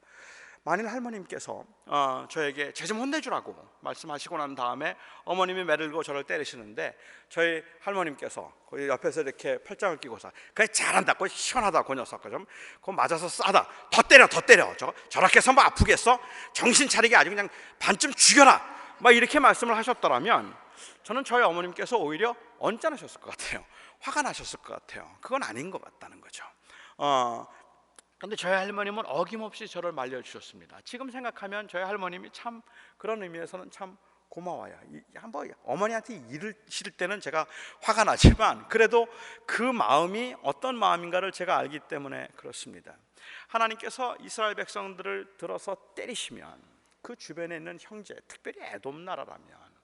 만일 할머님께서 저에게 쟤 좀 혼내주라고 말씀하시고 난 다음에 어머님이 매를 들고 저를 때리시는데 저희 할머님께서 거기 옆에서 이렇게 팔짱을 끼고서 그래 잘한다, 그 시원하다, 그 녀석 좀 그거 맞아서 싸다, 더 때려 저렇게 해서 뭐 아프겠어, 정신 차리게 아주 그냥 반쯤 죽여라, 막 이렇게 말씀을 하셨더라면 저는 저희 어머님께서 오히려 언짢으셨을 것 같아요. 화가 나셨을 것 같아요. 그건 아닌 것 같다는 거죠. 그런데 저희 할머님은 어김없이 저를 말려주셨습니다. 지금 생각하면 저희 할머님이 참 그런 의미에서는 참 고마워요. 한번 어머니한테 일을 실을 때는 제가 화가 나지만 그래도 그 마음이 어떤 마음인가를 제가 알기 때문에 그렇습니다. 하나님께서 이스라엘 백성들을 들어서 때리시면 그 주변에 있는 형제, 특별히 에돔 나라라면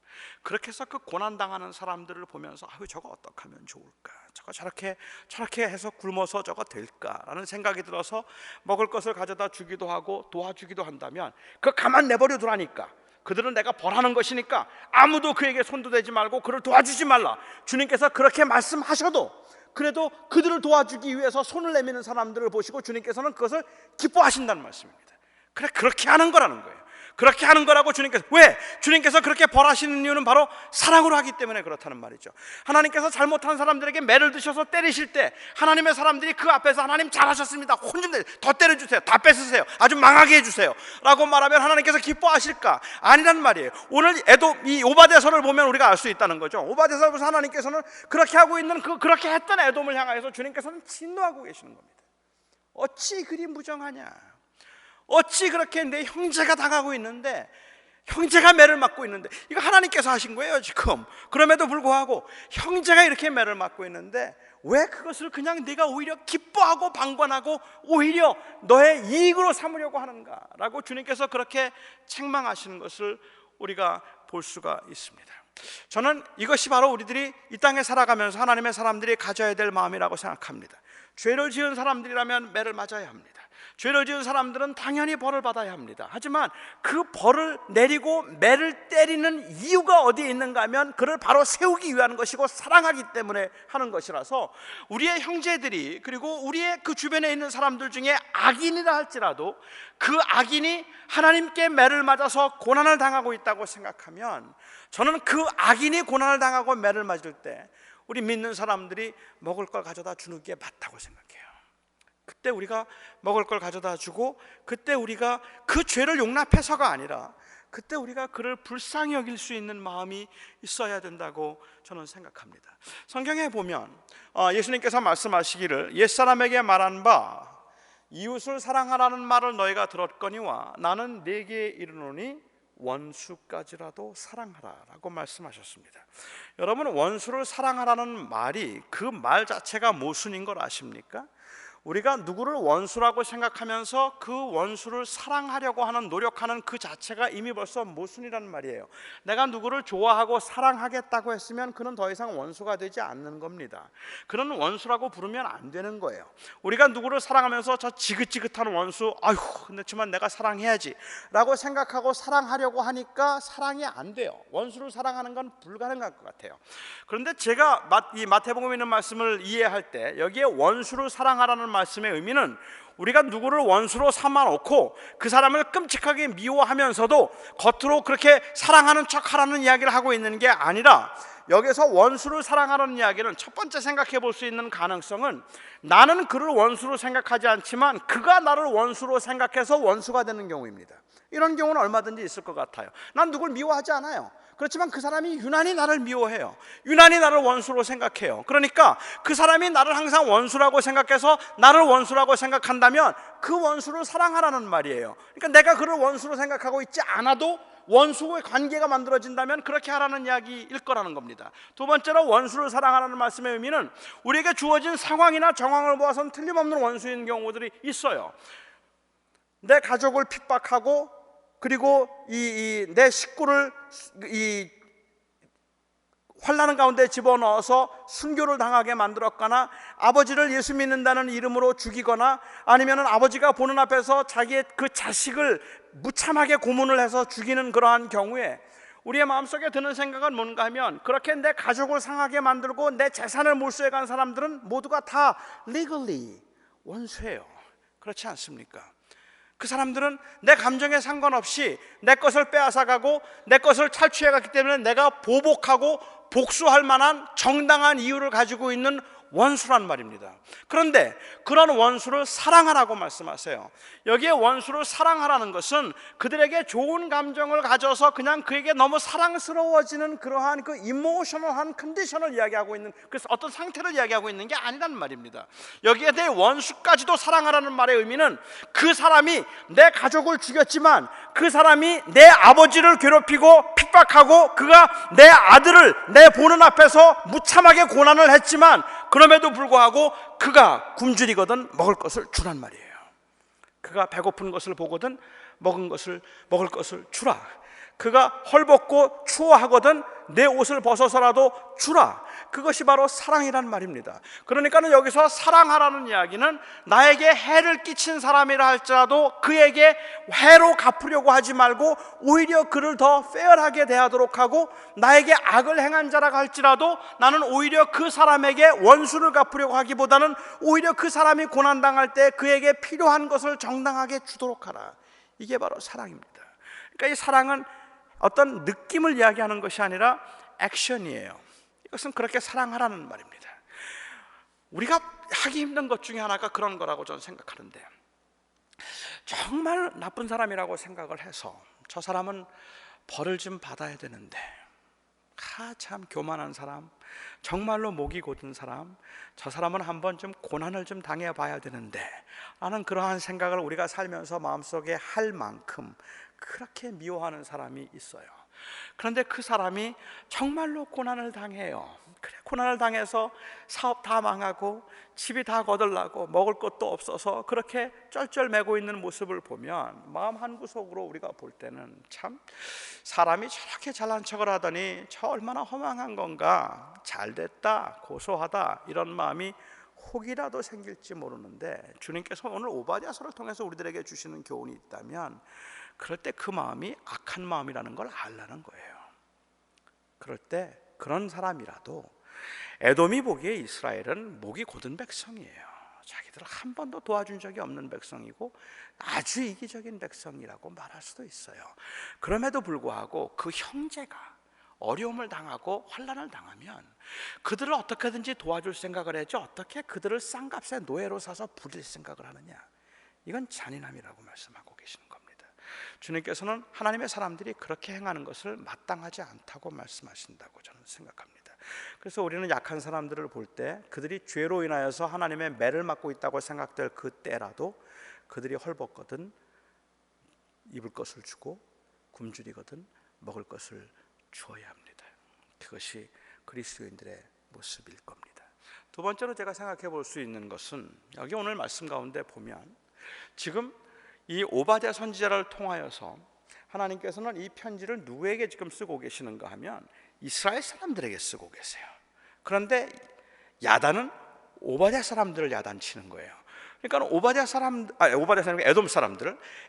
그렇게 해서 그 고난당하는 사람들을 보면서 저거 어떻게 하면 좋을까, 저거 저렇게 해서 굶어서 저거 될까라는 생각이 들어서 먹을 것을 가져다 주기도 하고 도와주기도 한다면 그거 가만 내버려 두라니까, 그들은 내가 벌하는 것이니까 아무도 그에게 손도 대지 말고 그를 도와주지 말라, 주님께서 그렇게 말씀하셔도 그래도 그들을 도와주기 위해서 손을 내미는 사람들을 보시고 주님께서는 그것을 기뻐하신다는 말씀입니다. 그래, 그렇게 하는 거라는 거예요. 그렇게 하는 거라고 주님께서, 왜? 주님께서 그렇게 벌하시는 이유는 바로 사랑으로 하기 때문에 그렇다는 말이죠. 하나님께서 잘못한 사람들에게 매를 드셔서 때리실 때 하나님의 사람들이 그 앞에서 하나님 잘하셨습니다, 혼 좀 더 때려주세요, 다 뺏으세요, 아주 망하게 해주세요 라고 말하면 하나님께서 기뻐하실까? 아니란 말이에요. 오늘 이 오바댜서를 보면 우리가 알 수 있다는 거죠. 오바댜서를 보면서 하나님께서는 그렇게 하고 있는 그렇게 했던 에돔을 향해서 주님께서는 진노하고 계시는 겁니다. 어찌 그리 무정하냐, 어찌 그렇게 내 형제가 당하고 있는데, 형제가 매를 맞고 있는데, 이거 하나님께서 하신 거예요 지금. 그럼에도 불구하고 형제가 이렇게 매를 맞고 있는데 왜 그것을 그냥 네가 오히려 기뻐하고 방관하고 오히려 너의 이익으로 삼으려고 하는가 라고 주님께서 그렇게 책망하시는 것을 우리가 볼 수가 있습니다. 저는 이것이 바로 우리들이 이 땅에 살아가면서 하나님의 사람들이 가져야 될 마음이라고 생각합니다. 죄를 지은 사람들이라면 매를 맞아야 합니다. 죄를 지은 사람들은 당연히 벌을 받아야 합니다. 하지만 그 벌을 내리고 매를 때리는 이유가 어디에 있는가 하면 그를 바로 세우기 위한 것이고 사랑하기 때문에 하는 것이라서 우리의 형제들이, 그리고 우리의 그 주변에 있는 사람들 중에 악인이라 할지라도 그 악인이 하나님께 매를 맞아서 고난을 당하고 있다고 생각하면 저는 그 악인이 고난을 당하고 매를 맞을 때 우리 믿는 사람들이 먹을 걸 가져다 주는 게 맞다고 생각해요. 그때 우리가 먹을 걸 가져다 주고, 그때 우리가 그 죄를 용납해서가 아니라 그때 우리가 그를 불쌍히 여길 수 있는 마음이 있어야 된다고 저는 생각합니다. 성경에 보면 예수님께서 말씀하시기를, 옛사람에게 말한 바 이웃을 사랑하라는 말을 너희가 들었거니와 나는 네게 이르노니 원수까지라도 사랑하라 라고 말씀하셨습니다. 여러분, 원수를 사랑하라는 말이, 그 말 자체가 모순인 걸 아십니까? 우리가 누구를 원수라고 생각하면서 그 원수를 사랑하려고 하는, 노력하는 그 자체가 이미 벌써 모순이라는 말이에요. 내가 누구를 좋아하고 사랑하겠다고 했으면 그는 더 이상 원수가 되지 않는 겁니다. 그는 원수라고 부르면 안 되는 거예요. 우리가 누구를 사랑하면서 저 지긋지긋한 원수, 그렇지만 내가 사랑해야지 라고 생각하고 사랑하려고 하니까 사랑이 안 돼요. 원수를 사랑하는 건 불가능할 것 같아요. 그런데 제가 이 마태복음에 있는 말씀을 이해할 때 여기에 원수를 사랑하라는 말씀의 의미는 우리가 누구를 원수로 삼아놓고 그 사람을 끔찍하게 미워하면서도 겉으로 그렇게 사랑하는 척하라는 이야기를 하고 있는 게 아니라, 여기서 원수를 사랑하라는 이야기는 첫 번째 생각해 볼 수 있는 가능성은 나는 그를 원수로 생각하지 않지만 그가 나를 원수로 생각해서 원수가 되는 경우입니다. 이런 경우는 얼마든지 있을 것 같아요. 난 누굴 미워하지 않아요. 그렇지만 그 사람이 유난히 나를 미워해요. 유난히 나를 원수로 생각해요. 그러니까 그 사람이 나를 항상 원수라고 생각해서 나를 원수라고 생각한다면 그 원수를 사랑하라는 말이에요. 그러니까 내가 그를 원수로 생각하고 있지 않아도 원수의 관계가 만들어진다면 그렇게 하라는 이야기일 거라는 겁니다. 두 번째로, 원수를 사랑하라는 말씀의 의미는 우리에게 주어진 상황이나 정황을 보아서는 틀림없는 원수인 경우들이 있어요. 내 가족을 핍박하고, 그리고 내 식구를 환난 가운데 집어넣어서 순교를 당하게 만들었거나, 아버지를 예수 믿는다는 이름으로 죽이거나, 아니면 아버지가 보는 앞에서 자기의 그 자식을 무참하게 고문을 해서 죽이는 그러한 경우에 우리의 마음속에 드는 생각은 뭔가 하면, 그렇게 내 가족을 상하게 만들고 내 재산을 몰수해 간 사람들은 모두가 다 legally 원수예요. 그렇지 않습니까? 그 사람들은 내 감정에 상관없이 내 것을 빼앗아가고 내 것을 탈취해갔기 때문에 내가 보복하고 복수할 만한 정당한 이유를 가지고 있는 원수란 말입니다. 그런데 그런 원수를 사랑하라고 말씀하세요. 여기에 원수를 사랑하라는 것은 그들에게 좋은 감정을 가져서 그냥 그에게 너무 사랑스러워지는 그러한 그 이모셔널한 컨디션을 이야기하고 있는, 그래서 어떤 상태를 이야기하고 있는 게 아니란 말입니다. 여기에 대해 원수까지도 사랑하라는 말의 의미는 그 사람이 내 가족을 죽였지만, 그 사람이 내 아버지를 괴롭히고 핍박하고 그가 내 아들을 내 보는 앞에서 무참하게 고난을 했지만 그럼에도 불구하고 그가 굶주리거든 먹을 것을 주란 말이에요. 그가 배고픈 것을 보거든 먹을 것을 주라. 그가 헐벗고 추워하거든 내 옷을 벗어서라도 주라. 그것이 바로 사랑이란 말입니다. 그러니까는 여기서 사랑하라는 이야기는 나에게 해를 끼친 사람이라 할지라도 그에게 해로 갚으려고 하지 말고 오히려 그를 더 페어하게 대하도록 하고, 나에게 악을 행한 자라 할지라도 나는 오히려 그 사람에게 원수를 갚으려고 하기보다는 오히려 그 사람이 고난당할 때 그에게 필요한 것을 정당하게 주도록 하라. 이게 바로 사랑입니다. 그러니까 이 사랑은 어떤 느낌을 이야기하는 것이 아니라 액션이에요. 이것은 그렇게 사랑하라는 말입니다. 우리가 하기 힘든 것 중에 하나가 그런 거라고 저는 생각하는데, 정말 나쁜 사람이라고 생각을 해서 저 사람은 벌을 좀 받아야 되는데, 참 교만한 사람, 정말로 목이 곧은 사람, 저 사람은 한번 좀 고난을 좀 당해봐야 되는데 라는 그러한 생각을 우리가 살면서 마음속에 할 만큼 그렇게 미워하는 사람이 있어요. 그런데 그 사람이 정말로 고난을 당해요. 그래, 고난을 당해서 사업 다 망하고 집이 다 거들나고 먹을 것도 없어서 그렇게 쩔쩔매고 있는 모습을 보면 마음 한구석으로 우리가 볼 때는 참, 사람이 저렇게 잘난 척을 하더니 저 얼마나 허망한 건가, 잘됐다, 고소하다, 이런 마음이 혹이라도 생길지 모르는데, 주님께서 오늘 오바댜서를 통해서 우리들에게 주시는 교훈이 있다면 그럴 때 그 마음이 악한 마음이라는 걸 알라는 거예요. 그럴 때 그런 사람이라도, 에돔이 보기에 이스라엘은 목이 곧은 백성이에요. 자기들을 한 번도 도와준 적이 없는 백성이고 아주 이기적인 백성이라고 말할 수도 있어요. 그럼에도 불구하고 그 형제가 어려움을 당하고 환난을 당하면 그들을 어떻게든지 도와줄 생각을 해야지, 어떻게 그들을 싼값에 노예로 사서 부릴 생각을 하느냐, 이건 잔인함이라고 말씀하고 계시는 겁니다. 주님께서는 하나님의 사람들이 그렇게 행하는 것을 마땅하지 않다고 말씀하신다고 저는 생각합니다. 그래서 우리는 약한 사람들을 볼 때 그들이 죄로 인하여서 하나님의 매를 맞고 있다고 생각될 그 때라도 그들이 헐벗거든 입을 것을 주고 굶주리거든 먹을 것을 주어야 합니다. 그것이 그리스도인들의 모습일 겁니다. 두 번째로 제가 생각해 볼 수 있는 것은, 여기 오늘 말씀 가운데 보면 지금 이 오바댜 선지자를 통하여서 하나님께서는 이 편지를 누구에게 지금 쓰고 계시는가 하면 이스라엘 사람들에게 쓰고 계세요. 그런데 야단은 오바댜 사람들을 야단치는 거예요. 그러니까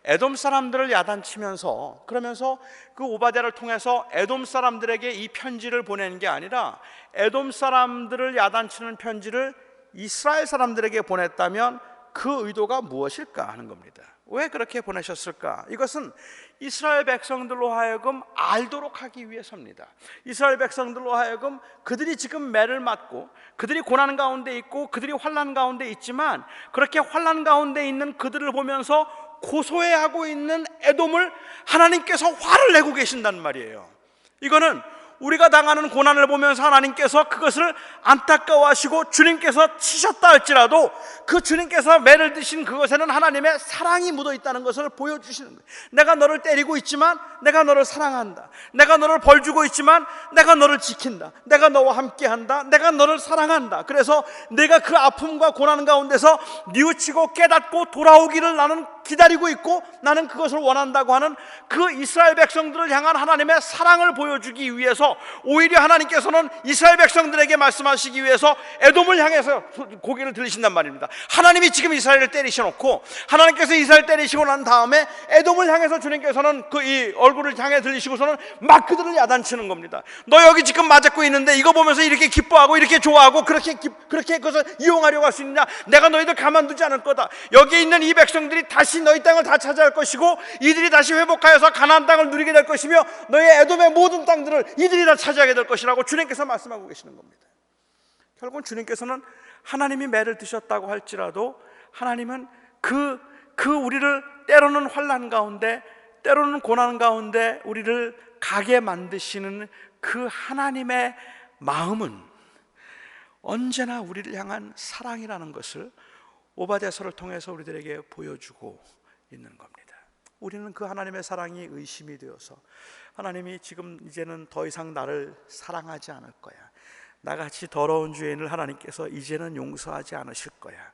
에돔 사람들을 야단치면서, 그러면서 그 오바댜를 통해서 에돔 사람들에게 이 편지를 보내는 게 아니라 에돔 사람들을 야단치는 편지를 이스라엘 사람들에게 보냈다면 그 의도가 무엇일까 하는 겁니다. 왜 그렇게 보내셨을까? 이것은 이스라엘 백성들로 하여금 알도록 하기 위해서입니다. 이스라엘 백성들로 하여금 그들이 지금 매를 맞고 그들이 고난 가운데 있고 그들이 환난 가운데 있지만, 그렇게 환난 가운데 있는 그들을 보면서 고소해하고 있는 에돔을 하나님께서 화를 내고 계신단 말이에요. 이거는 우리가 당하는 고난을 보면서 하나님께서 그것을 안타까워하시고 주님께서 치셨다 할지라도 그 주님께서 매를 드신 그것에는 하나님의 사랑이 묻어 있다는 것을 보여주시는 거예요. 내가 너를 때리고 있지만 내가 너를 사랑한다. 내가 너를 벌 주고 있지만 내가 너를 지킨다. 내가 너와 함께한다. 내가 너를 사랑한다. 그래서 내가 그 아픔과 고난 가운데서 뉘우치고 깨닫고 돌아오기를 나는 기다리고 있고 나는 그것을 원한다고 하는 그 이스라엘 백성들을 향한 하나님의 사랑을 보여주기 위해서 오히려 하나님께서는 이스라엘 백성들에게 말씀하시기 위해서 에돔을 향해서 고개를 들리신단 말입니다. 하나님이 지금 이스라엘을 때리셔놓고, 하나님께서 이스라엘 때리시고 난 다음에 에돔을 향해서 주님께서는 그 이 얼굴을 향해 들리시고서는 막 그들을 야단치는 겁니다. 너 여기 지금 맞고 있는데 이거 보면서 이렇게 기뻐하고 이렇게 좋아하고 그렇게 그것을 이용하려고 할 수 있느냐? 내가 너희들 가만두지 않을 거다. 여기에 있는 이 백성들이 다시 다시 너희 땅을 다 차지할 것이고 이들이 다시 회복하여서 가나안 땅을 누리게 될 것이며 너희 에돔의 모든 땅들을 이들이 다 차지하게 될 것이라고 주님께서 말씀하고 계시는 겁니다. 결국은 주님께서는 하나님이 매를 드셨다고 할지라도 하나님은 그 우리를 때로는 환난 가운데 때로는 고난 가운데 우리를 가게 만드시는 그 하나님의 마음은 언제나 우리를 향한 사랑이라는 것을 오바댜서를 통해서 우리들에게 보여주고 있는 겁니다. 우리는 그 하나님의 사랑이 의심이 되어서 하나님이 지금 이제는 더 이상 나를 사랑하지 않을 거야, 나같이 더러운 죄인을 하나님께서 이제는 용서하지 않으실 거야,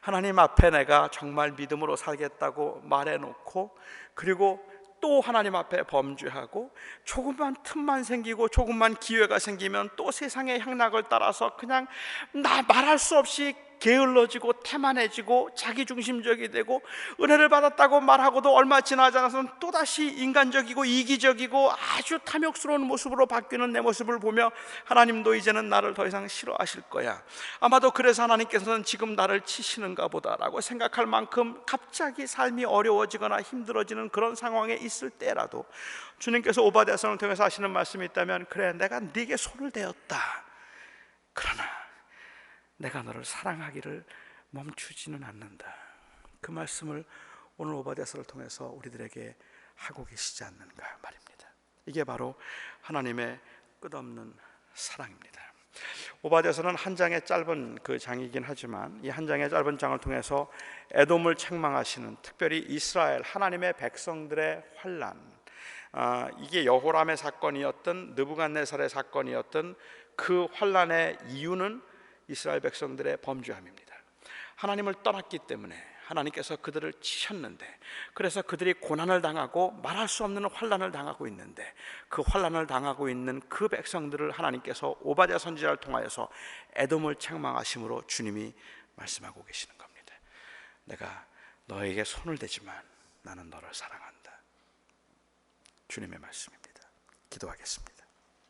하나님 앞에 내가 정말 믿음으로 살겠다고 말해놓고 그리고 또 하나님 앞에 범죄하고 조금만 틈만 생기고 조금만 기회가 생기면 또 세상의 향락을 따라서 그냥 나 말할 수 없이 게을러지고 태만해지고 자기중심적이 되고 은혜를 받았다고 말하고도 얼마 지나지 않아서는 또다시 인간적이고 이기적이고 아주 탐욕스러운 모습으로 바뀌는 내 모습을 보며 하나님도 이제는 나를 더 이상 싫어하실 거야, 아마도 그래서 하나님께서는 지금 나를 치시는가 보다라고 생각할 만큼 갑자기 삶이 어려워지거나 힘들어지는 그런 상황에 있을 때라도 주님께서 오바댜서를 통해서 하시는 말씀이 있다면, 그래 내가 네게 손을 대었다, 그러나 내가 너를 사랑하기를 멈추지는 않는다. 그 말씀을 오늘 오바댜서를 통해서 우리들에게 하고 계시지 않는가 말입니다. 이게 바로 하나님의 끝없는 사랑입니다. 오바댜서는 한 장의 짧은 그 장이긴 하지만 이 한 장의 짧은 장을 통해서 에돔을 책망하시는, 특별히 이스라엘 하나님의 백성들의 환난, 이게 여호람의 사건이었던 느부갓네살의 사건이었던 그 환난의 이유는 이스라엘 백성들의 범죄함입니다. 하나님을 떠났기 때문에 하나님께서 그들을 치셨는데, 그래서 그들이 고난을 당하고 말할 수 없는 환난을 당하고 있는데, 그 환난을 당하고 있는 그 백성들을 하나님께서 오바댜 선지자를 통하여서 에돔을 책망하심으로 주님이 말씀하고 계시는 겁니다. 내가 너에게 손을 대지만 나는 너를 사랑한다. 주님의 말씀입니다. 기도하겠습니다.